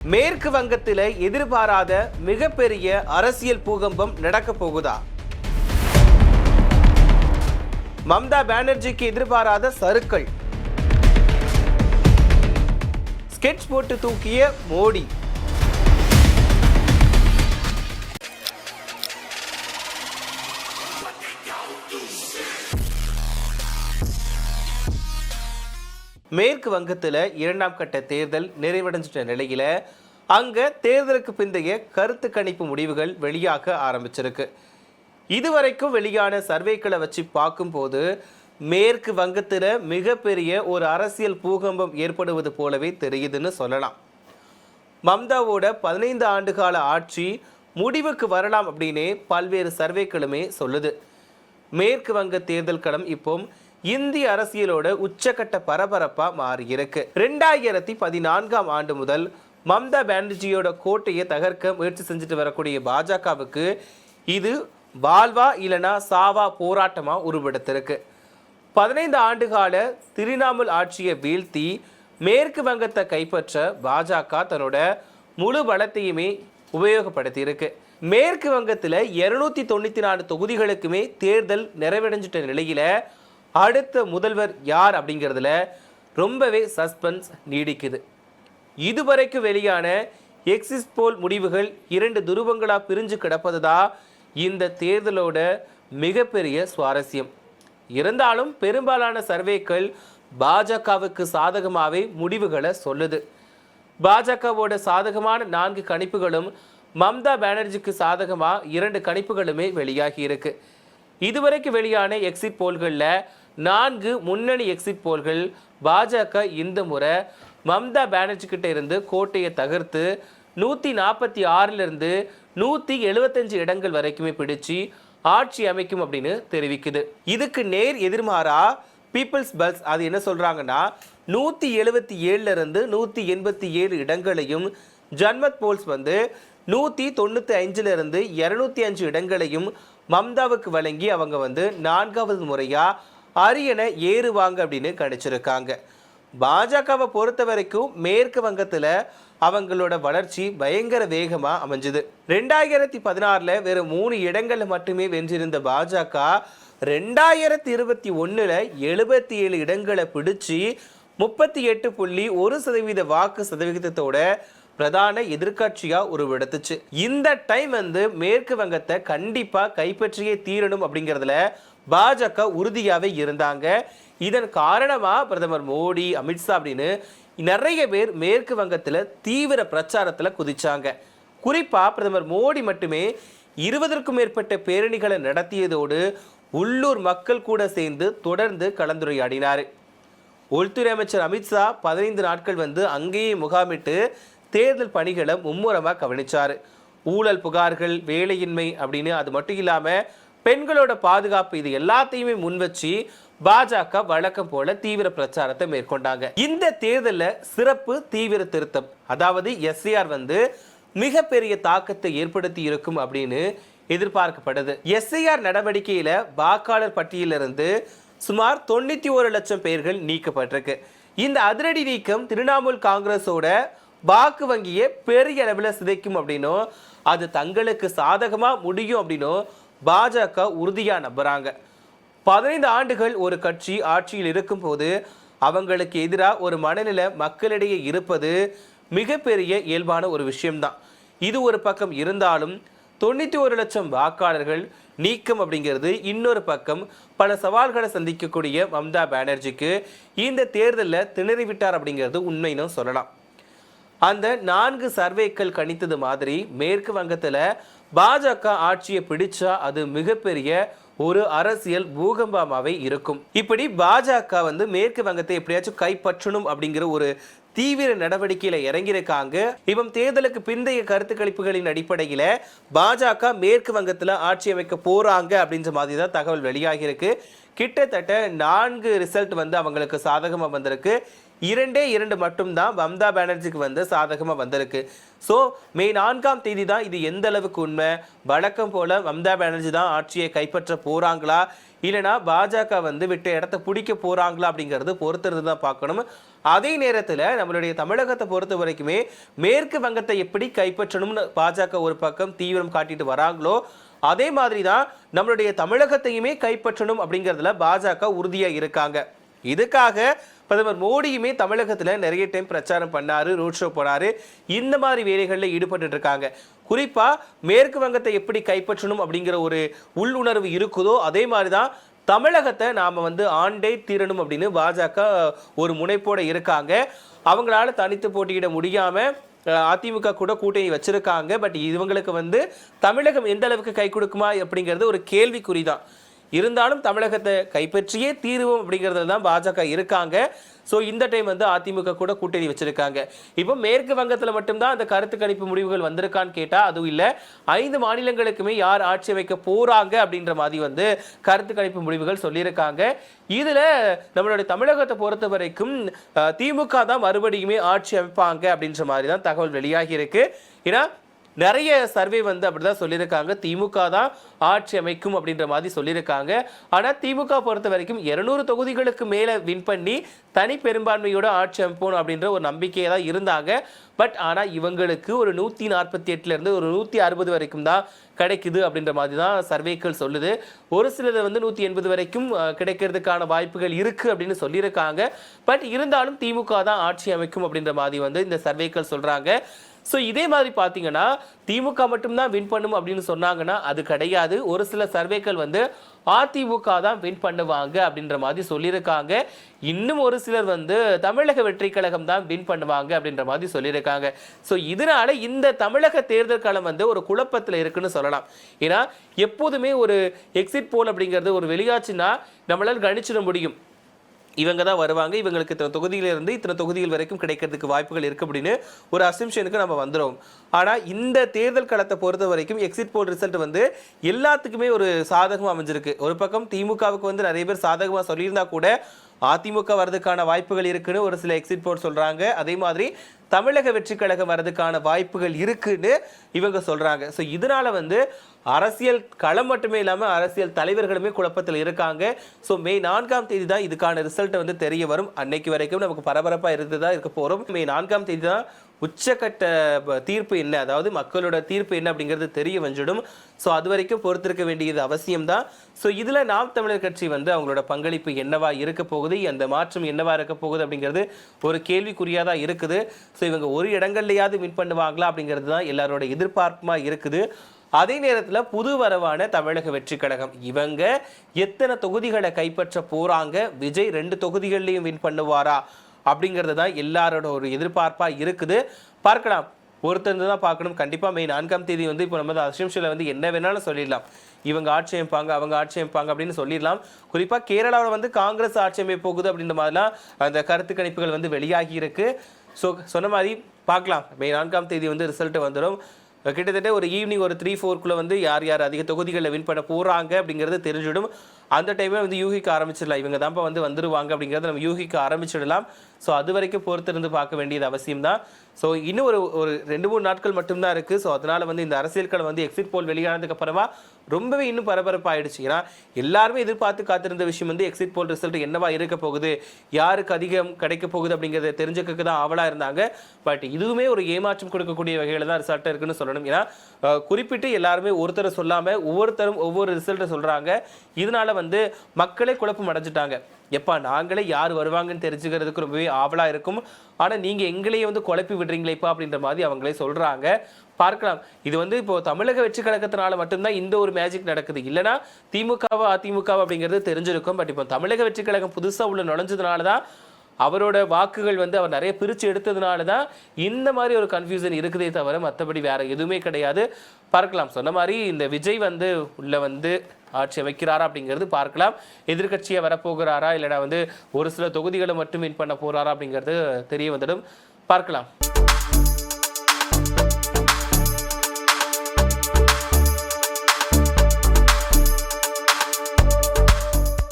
மேற்கு வங்கத்தில் எதிர்பாராத மிகப்பெரிய அரசியல் பூகம்பம் நடக்க போகுதா? மம்தா பானர்ஜிக்கு எதிர்பாராத சறுக்கல். ஸ்கெட்ச் போட்டு தூக்கிய மோடி. மேற்கு வங்கத்தில் 2ஆம் கட்ட தேர்தல் நிறைவடைஞ்சிட்ட நிலையில் அங்கே தேர்தலுக்கு பிந்தைய கருத்து கணிப்பு முடிவுகள் வெளியாக ஆரம்பிச்சிருக்கு. இதுவரைக்கும் வெளியான சர்வேக்களை வச்சு பார்க்கும்போது மேற்கு வங்கத்தில் மிகப்பெரிய ஒரு அரசியல் பூகம்பம் ஏற்படுவது போலவே தெரியுதுன்னு சொல்லலாம். மம்தாவோட 15 ஆண்டுகால ஆட்சி முடிவுக்கு வரலாம் அப்படின்னே பல்வேறு சர்வேக்களுமே சொல்லுது. மேற்கு வங்க தேர்தல் களம் இப்போ இந்திய அரசியலோட உச்சக்கட்ட பரபரப்பா மாறி இருக்கு. 2014ஆம் ஆண்டு முதல் மம்தா பானர்ஜியோட கோட்டையை தகர்க்க முயற்சி செஞ்சுட்டு வரக்கூடிய பாஜகவுக்கு இது வாழ்வா இல்லனா சாவா போராட்டமா உருவெடுத்திருக்கு. 15 ஆண்டுகால திரிணாமுல் ஆட்சியை வீழ்த்தி மேற்கு வங்கத்தை கைப்பற்ற பாஜக தன்னோட முழு பலத்தையுமே உபயோகப்படுத்தி இருக்கு. மேற்கு வங்கத்தில் 294 தொகுதிகளுக்குமே தேர்தல் நிறைவடைஞ்சிட்ட நிலையில அடுத்த முதல்வர் யார் அப்படிங்கிறதுல ரொம்பவே சஸ்பென்ஸ் நீடிக்குது. இதுவரைக்கும் வெளியான எக்ஸிட் போல் முடிவுகள் 2 துருவங்களாக பிரிஞ்சு கிடப்பதுதான் இந்த தேர்தலோட மிகப்பெரிய சுவாரஸ்யம். இருந்தாலும் பெரும்பாலான சர்வேக்கள் பாஜகவுக்கு சாதகமாகவே முடிவுகளை சொல்லுது. பாஜகவோட சாதகமான 4 கணிப்புகளும் மம்தா பானர்ஜிக்கு சாதகமாக 2 கணிப்புகளுமே வெளியாகி இருக்கு. இதுவரைக்கும் வெளியான எக்ஸிட் போல்களில் 4 முன்னணி எக்ஸிட் போல்கள் பாஜக இந்த முறை மம்தா பானர்ஜி கிட்ட இருந்து கோட்டையை தகர்த்து 146 175 இடங்கள் வரைக்குமே பிடிச்சு ஆட்சி அமைக்கும் அப்படின்னு தெரிவிக்குது. இதுக்கு நேர் எதிர்மாறா பீப்புள்ஸ் பல்ஸ் அது என்ன சொல்றாங்கன்னா 177 187 இடங்களையும், ஜன்மத் போல்ஸ் 195 205 இடங்களையும் மம்தாவுக்கு வழங்கி அவங்க 4வது முறையா அரியணை ஏறுவாங்க அப்படின்னு கணிச்சிருக்காங்க. பாஜகவை பொறுத்த வரைக்கும் மேற்கு வங்கத்தில் அவங்களோட வளர்ச்சி பயங்கர வேகமா அமைஞ்சுது. 2016 வெறும் 3 இடங்கள்ல மட்டுமே வென்றிருந்த பாஜக 2021 77 இடங்களை பிடிச்சு 38.1% வாக்கு சதவிகிதத்தோட பிரதான எதிர்கட்சியா உருவெடுத்துச்சு. இந்த டைம் மேற்கு வங்கத்தை கண்டிப்பா கைப்பற்றியே தீரணும் அப்படிங்கிறதுல பாஜக உறுதியாவே இருந்தாங்க. இதன் காரணமா பிரதமர் மோடி, அமித்ஷா அப்படின்னு நிறைய பேர் மேற்கு வங்கத்துல தீவிர பிரச்சாரத்துல குதிச்சாங்க. குறிப்பா பிரதமர் மோடி மட்டுமே 20க்கும் மேற்பட்ட பேரணிகளை நடத்தியதோடு உள்ளூர் மக்கள் கூட சேர்ந்து தொடர்ந்து கலந்துரையாடினார். உள்துறை அமைச்சர் அமித்ஷா 15 நாட்கள் அங்கேயே முகாமிட்டு தேர்தல் பணிகளை மும்முரமாக கவனிச்சார். ஊழல் புகார்கள், வேலையின்மை அப்படின்னு அது மட்டும் இல்லாமல் பெண்களோட பாதுகாப்பு இது எல்லாத்தையுமே முன்வச்சு பாஜக வழக்கம் போல தீவிர பிரச்சாரத்தை மேற்கொண்டாங்க. இந்த தேர்தலில் சிறப்பு தீவிர திருத்தம், அதாவது எஸ்ஐஆர் மிகப்பெரிய தாக்கத்தை ஏற்படுத்தி இருக்கும் அப்படின்னு எதிர்பார்க்கப்படுது. எஸ்ஐஆர் நடவடிக்கையில வாக்காளர் பட்டியலிருந்து சுமார் 91 லட்சம் பேர்கள் நீக்கப்பட்டிருக்கு. இந்த அதிரடி நீக்கம் திரிணாமுல் காங்கிரஸோட வாக்கு வங்கியை பெரிய அளவில் சிதைக்கும் அப்படின்னும் அது தங்களுக்கு சாதகமாக முடியும் அப்படின்னும் பாஜக உறுதியாக நம்புறாங்க. 15 ஆண்டுகள் ஒரு கட்சி ஆட்சியில் இருக்கும் போது அவங்களுக்கு எதிராக ஒரு மனநிலை மக்களிடையே இருப்பது மிகப்பெரிய இயல்பான ஒரு விஷயம்தான். இது ஒரு பக்கம் இருந்தாலும் 91 லட்சம் வாக்காளர்கள் நீக்கம் அப்படிங்கிறது இன்னொரு பக்கம் பல சவால்களை சந்திக்கக்கூடிய மம்தா பானர்ஜிக்கு இந்த தேர்தலில் திணறிவிட்டார் அப்படிங்கிறது உண்மைன்னு சொல்லலாம். அந்த 4 சர்வேக்கள் கணித்தது மாதிரி மேற்கு வங்கத்தில் பாஜக ஆட்சியை பிடிச்சா அது மிகப்பெரிய ஒரு அரசியல் பூகம்பமாகவே இருக்கும். இப்படி பாஜக மேற்கு வங்கத்தை எப்படியாச்சும் கைப்பற்றணும் அப்படிங்கிற ஒரு தீவிர நடவடிக்கையில இறங்கியிருக்காங்க. இவன் தேர்தலுக்கு பிந்தைய கருத்து கணிப்புகளின் அடிப்படையில பாஜக மேற்கு வங்கத்தில் ஆட்சி அமைக்க போறாங்க அப்படின்ற மாதிரி தான் தகவல் வெளியாகி இருக்கு. கிட்டத்தட்ட 4 ரிசல்ட் அவங்களுக்கு சாதகமாக வந்திருக்கு. 2 மட்டும்தான் மம்தா பானர்ஜிக்கு சாதகமாக வந்திருக்கு. ஸோ மே 4ஆம் தேதி தான் இது எந்த அளவுக்கு உண்மை, வழக்கம் போல மம்தா பானர்ஜி தான் ஆட்சியை கைப்பற்ற போறாங்களா இல்லைனா பாஜக விட்ட இடத்த பிடிக்க போறாங்களா அப்படிங்கிறது பொறுத்திருந்து தான் பார்க்கணும். அதே நேரத்தில் நம்மளுடைய தமிழகத்தை பொறுத்த வரைக்குமே மேற்கு வங்கத்தை எப்படி கைப்பற்றணும்னு பாஜக ஒரு பக்கம் தீவிரம் காட்டிட்டு வராங்களோ அதே மாதிரி தான் நம்மளுடைய தமிழகத்தையுமே கைப்பற்றணும் அப்படிங்கிறதுல பாஜக உறுதியாக இருக்காங்க. இதுக்காக பிரதமர் மோடியுமே தமிழகத்தில் நிறைய டைம் பிரச்சாரம் பண்ணாரு, ரோட் ஷோ போனாரு, இந்த மாதிரி வேலைகளில் ஈடுபட்டு இருக்காங்க. குறிப்பாக மேற்கு வங்கத்தை எப்படி கைப்பற்றணும் அப்படிங்கிற ஒரு உள்ளுணர்வு இருக்குதோ அதே மாதிரி தான் தமிழகத்தை நாம் ஆண்டே தீரணும் அப்படின்னு பாஜக ஒரு முனைப்போடு இருக்காங்க. அவங்களால தனித்து போட்டியிட முடியாமல் அதிமுக கூட கூட்டணி வச்சிருக்காங்க. பட் இவங்களுக்கு தமிழகம் எந்த அளவுக்கு கை கொடுக்குமா அப்படிங்கிறது ஒரு கேள்விக்குறி தான். இருந்தாலும் தமிழகத்தை கைப்பற்றியே தீர்வோம் அப்படிங்கிறதுல தான் பாஜக இருக்காங்க. ஸோ இந்த டைம் அதிமுக கூட கூட்டணி வச்சிருக்காங்க. இப்போ மேற்கு வங்கத்தில் மட்டும்தான் அந்த கருத்து கணிப்பு முடிவுகள் வந்திருக்கான்னு கேட்டால் அதுவும் இல்லை. 5 மாநிலங்களுக்குமே யார் ஆட்சி அமைக்க போறாங்க அப்படின்ற மாதிரி கருத்து கணிப்பு முடிவுகள் சொல்லியிருக்காங்க. இதில் நம்மளுடைய தமிழகத்தை பொறுத்த வரைக்கும் திமுக தான் மறுபடியுமே ஆட்சி அமைப்பாங்க அப்படின்ற மாதிரி தான் தகவல் வெளியாகி இருக்கு. ஏன்னா நிறைய சர்வே அப்படிதான் சொல்லியிருக்காங்க, திமுக தான் ஆட்சி அமைக்கும் அப்படின்ற மாதிரி சொல்லியிருக்காங்க. ஆனால் திமுக பொறுத்த வரைக்கும் 200 தொகுதிகளுக்கு மேலே வின் பண்ணி தனி பெரும்பான்மையோட ஆட்சி அமைப்போம் அப்படின்ற ஒரு நம்பிக்கையை தான் இருந்தாங்க. பட் ஆனால் இவங்களுக்கு ஒரு 148லேருந்து ஒரு 160 வரைக்கும் தான் கிடைக்குது அப்படின்ற மாதிரி தான் சர்வேக்கள் சொல்லுது. ஒரு சிலது 180 வரைக்கும் கிடைக்கிறதுக்கான வாய்ப்புகள் இருக்குது அப்படின்னு சொல்லியிருக்காங்க. பட் இருந்தாலும் திமுக தான் ஆட்சி அமைக்கும் அப்படின்ற மாதிரி இந்த சர்வேக்கள் சொல்கிறாங்க. ஸோ இதே மாதிரி பார்த்தீங்கன்னா திமுக மட்டும்தான் வின் பண்ணும் அப்படின்னு சொன்னாங்கன்னா அது கிடையாது. ஒரு சில சர்வேக்கள் அதிமுக தான் வின் பண்ணுவாங்க அப்படின்ற மாதிரி சொல்லியிருக்காங்க. இன்னும் ஒரு சிலர் தமிழக வெற்றி கழகம் தான் வின் பண்ணுவாங்க அப்படின்ற மாதிரி சொல்லியிருக்காங்க. ஸோ இதனால இந்த தமிழக தேர்தல் களம் ஒரு குழப்பத்தில் இருக்குன்னு சொல்லலாம். ஏன்னா எப்போதுமே ஒரு எக்ஸிட் போல் அப்படிங்கிறது ஒரு வெளியாச்சுன்னா நம்மளால் கணிச்சிட முடியும், இவங்க தான் வருவாங்க, இவங்களுக்கு இத்தனை தொகுதியிலிருந்து இத்தனை தொகுதிகள் வரைக்கும் கிடைக்கிறதுக்கு வாய்ப்புகள் இருக்குது அப்படின்னு ஒரு அசம்ஷனுக்கு நம்ம வந்துடும். ஆனால் இந்த தேர்தல் களத்தை பொறுத்த வரைக்கும் எக்ஸிட் போல் ரிசல்ட் எல்லாத்துக்குமே ஒரு சாதகமாக அமைஞ்சிருக்கு. ஒரு பக்கம் திமுகவுக்கு நிறைய பேர் சாதகமாக சொல்லியிருந்தா கூட அதிமுக வரதுக்கான வாய்ப்புகள் இருக்குன்னு ஒரு சில எக்ஸிட் போல் சொல்கிறாங்க. அதே மாதிரி தமிழக வெற்றி கழகம் வரதுக்கான வாய்ப்புகள் இருக்குன்னு இவங்க சொல்கிறாங்க. ஸோ இதனால் அரசியல் களம் மட்டுமே இல்லாமல் அரசியல் தலைவர்களுமே குழப்பத்தில் இருக்காங்க. ஸோ மே 4ஆம் தேதி தான் இதுக்கான ரிசல்ட் தெரிய வரும். அன்னைக்கு வரைக்கும் நமக்கு பரபரப்பாக இருந்து தான் இருக்க போகிறோம். மே 4ஆம் தேதி தான் உச்சக்கட்ட தீர்ப்பு என்ன, அதாவது மக்களோட தீர்ப்பு என்ன அப்படிங்கிறது தெரிய வந்துடும். ஸோ அது வரைக்கும் பொறுத்திருக்க வேண்டியது அவசியம்தான். ஸோ இதில் நாம் தமிழர் கட்சி அவங்களோட பங்களிப்பு என்னவா இருக்க போகுது, அந்த மாற்றம் என்னவா இருக்க போகுது அப்படிங்கிறது ஒரு கேள்விக்குறியாக தான் இருக்குது. ஸோ இவங்க ஒரு இடங்கள்லையாவது வின் பண்ணுவாங்களா அப்படிங்கிறது தான் எல்லாரோட எதிர்பார்ப்புமாக இருக்குது. அதே நேரத்தில் புது வரவான தமிழக வெற்றி கழகம் இவங்க எத்தனை தொகுதிகளை கைப்பற்ற போகிறாங்க, விஜய் 2 தொகுதிகள்லையும் வின் பண்ணுவாரா அப்படிங்கிறது தான் எல்லாரோட ஒரு எதிர்பார்ப்பாக இருக்குது. பார்க்கலாம், ஒருத்தர் தான் பார்க்கணும். கண்டிப்பாக மே 4ஆம் தேதி இப்போ நம்ம அசம்ஷனில் என்ன வேணாலும் சொல்லிடலாம், இவங்க ஆட்சி அமைப்பாங்க அவங்க ஆட்சி அமைப்பாங்க அப்படின்னு சொல்லிடலாம். குறிப்பாக கேரளாவில் காங்கிரஸ் ஆட்சி அமைப்பு போகுது அப்படின்ற மாதிரிலாம் அந்த கருத்து கணிப்புகள் வெளியாகி இருக்கு. ஸோ சொன்ன மாதிரி பார்க்கலாம், மே 4ஆம் தேதி ரிசல்ட் வந்துடும். கிட்டத்தட்ட ஒரு ஈவினிங் ஒரு 3-4க்குள்ளே யார் யார் அதிக தொகுதிகளில் வின் பண்ண போகிறாங்க அப்படிங்கிறது தெரிஞ்சிடும். அந்த டைமில் யூகிக்க ஆரம்பிச்சிடலாம், இவங்க தான்ப்பா வந்துருவாங்க அப்படிங்கிறத நம்ம யூகிக்க ஆரம்பிச்சிடலாம். ஸோ அது வரைக்கும் பொறுத்திருந்து பார்க்க வேண்டியது அவசியம் தான். ஸோ இன்னும் ஒரு 2-3 நாட்கள் மட்டும்தான் இருக்குது. ஸோ அதனால் இந்த அரசியல்கள் எக்ஸிட் போல் வெளியானதுக்கு அப்புறமா ரொம்பவே இன்னும் பரபரப்பாயிடுச்சு. ஏன்னா எல்லாருமே எதிர்பார்த்து காத்திருந்த விஷயம் எக்ஸிட் போல் ரிசல்ட் என்னவா இருக்க போகுது, யாருக்கு அதிகம் கிடைக்க போகுது அப்படிங்கிறத தெரிஞ்சுக்க தான் ஆவலாக இருந்தாங்க. பட் இதுவுமே ஒரு ஏமாற்றம் கொடுக்கக்கூடிய வகையில் தான் ரிசல்ட் இருக்குன்னு சொல்லணும். ஏன்னா குறிப்பிட்டு எல்லாருமே ஒருத்தரை சொல்லாமல் ஒவ்வொருத்தரும் ஒவ்வொரு ரிசல்ட்டை சொல்கிறாங்க. இதனால மக்களே குழப்பம் அடைஞ்சிட்டாங்க. எப்பா நாங்களே யார் வருவாங்கன்னு தெரிஞ்சுக்கிறதுக்கு ரொம்பவே ஆவலாக இருக்கும், ஆனால் நீங்கள் எங்களையே குழப்பி விடுறீங்களேப்பா அப்படின்ற மாதிரி அவங்களே சொல்கிறாங்க. பார்க்கலாம், இது இப்போ தமிழக வெற்றி கழகத்தினால மட்டும்தான் இந்த ஒரு மேஜிக் நடக்குது. இல்லைனா திமுகவா அதிமுகவா அப்படிங்கிறது தெரிஞ்சிருக்கும். பட் இப்போ தமிழக வெற்றி கழகம் புதுசாக உள்ள நுழைஞ்சதுனால தான், அவரோட வாக்குகள் அவர் நிறைய பிரித்து எடுத்ததுனால தான் இந்த மாதிரி ஒரு கன்ஃபியூஷன் இருக்குதே தவிர மற்றபடி வேற எதுவுமே கிடையாது. பார்க்கலாம், சொன்ன மாதிரி இந்த விஜய் உள்ள ஆட்சி அமைக்கிறாரா அப்படிங்கிறது பார்க்கலாம். எதிர்கட்சியாக வரப்போகிறாரா இல்லைனா ஒரு சில தொகுதிகளை மட்டும் வின் பண்ண போகிறாரா அப்படிங்கிறது தெரிய வந்துடும். பார்க்கலாம்.